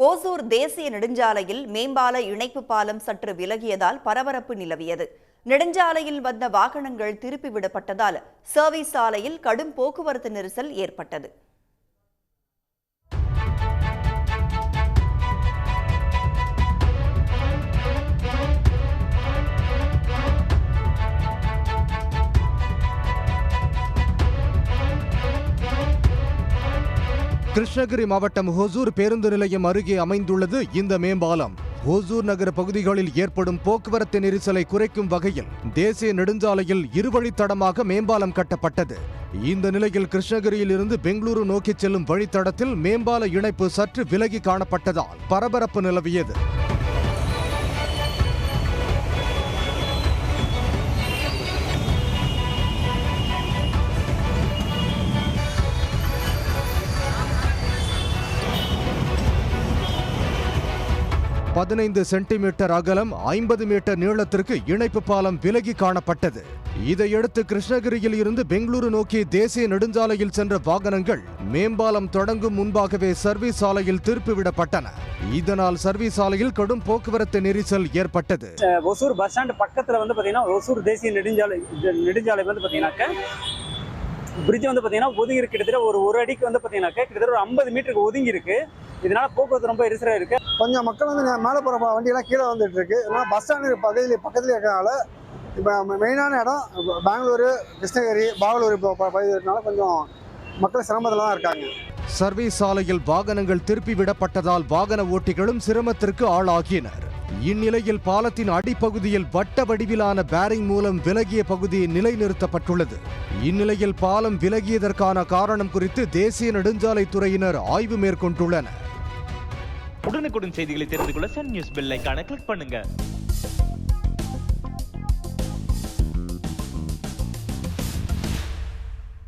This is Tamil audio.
ஓசூர் தேசிய நெடுஞ்சாலையில் மேம்பால இணைப்பு பாலம் சற்று விலகியதால் பரபரப்பு நிலவியது. நெடுஞ்சாலையில் வந்த வாகனங்கள் திருப்பிவிடப்பட்டதால் சர்வீஸ் சாலையில் கடும் போக்குவரத்து நெரிசல் ஏற்பட்டது. கிருஷ்ணகிரி மாவட்டம் ஓசூர் பேருந்து நிலையம் அருகே அமைந்துள்ளது இந்த மேம்பாலம். ஓசூர் நகர பகுதிகளில் ஏற்படும் போக்குவரத்து நெரிசலை குறைக்கும் வகையில் தேசிய நெடுஞ்சாலையில் இருவழித்தடமாக மேம்பாலம் கட்டப்பட்டது. இந்த நிலையில் கிருஷ்ணகிரியில் இருந்து பெங்களூரு நோக்கி செல்லும் வழித்தடத்தில் மேம்பால இணைப்பு சற்று விலகி காணப்பட்டதால் பரபரப்பு நிலவியது. பதினைந்து சென்டிமீட்டர் அகலம் 50 மீட்டர் நீளத்திற்கு இணைப்பு பாலம் விலகி காணப்பட்டது. இதையடுத்து கிருஷ்ணகிரியில் இருந்து பெங்களூரு நோக்கி தேசிய நெடுஞ்சாலையில் சென்ற வாகனங்கள் மேம்பாலம் தொடங்கும் முன்பாகவே சர்வீஸ் சாலையில் திருப்பிவிடப்பட்டன. இதனால் சர்வீஸ் சாலையில் கடும் போக்குவரத்து நெரிசல் ஏற்பட்டது. ஒசூர் பஸ் ஸ்டாண்ட் பக்கத்துல பாத்தீங்கன்னா ஒசூர் தேசிய நெடுஞ்சாலை பாத்தீங்கன்னாக்க பிரிட்ஜ் பாத்தீங்கன்னா ஒதுங்கி இருக்கு. கிட்டத்தட்ட ஒரு அடிக்கு பாத்தீங்கன்னாக்க கிட்டத்தட்ட ஒரு 50 மீட்டருக்கு ஒதுங்கி இருக்கு. இதனால போக்குவரத்து ரொம்ப எரிசலா இருக்கு. கொஞ்சம் மக்கள் மேலே போகிற வண்டியெல்லாம் கீழே வந்துட்டு இருக்கு. இதனால் பஸ் ஸ்டாண்டு பக்கத்துல இருக்கிறனால இப்போ மெயினான இடம் பெங்களூரு, கிருஷ்ணகிரி, பாகலூர் பகுதி இருக்கனால கொஞ்சம் மக்கள் சிரமத்தில் தான் இருக்காங்க. சர்வீஸ் சாலையில் வாகனங்கள் திருப்பி விடப்பட்டதால் வாகன ஓட்டிகளும் சிரமத்திற்கு ஆளாகினர். இந்நிலையில் பாலத்தின் அடிப்பகுதியில் வட்ட வடிவிலான பேரிங் மூலம் விலகிய பகுதி நிலைநிறுத்தப்பட்டுள்ளது. இந்நிலையில் பாலம் விலகியதற்கான காரணம் குறித்து தேசிய நெடுஞ்சாலை துறையினர் ஆய்வு மேற்கொண்டுள்ளனர். உடனுக்குடன் செய்திகளை தெரிந்து கொள்ள சன் நியூஸ் பெல் ஐகானை கிளிக் பண்ணுங்க.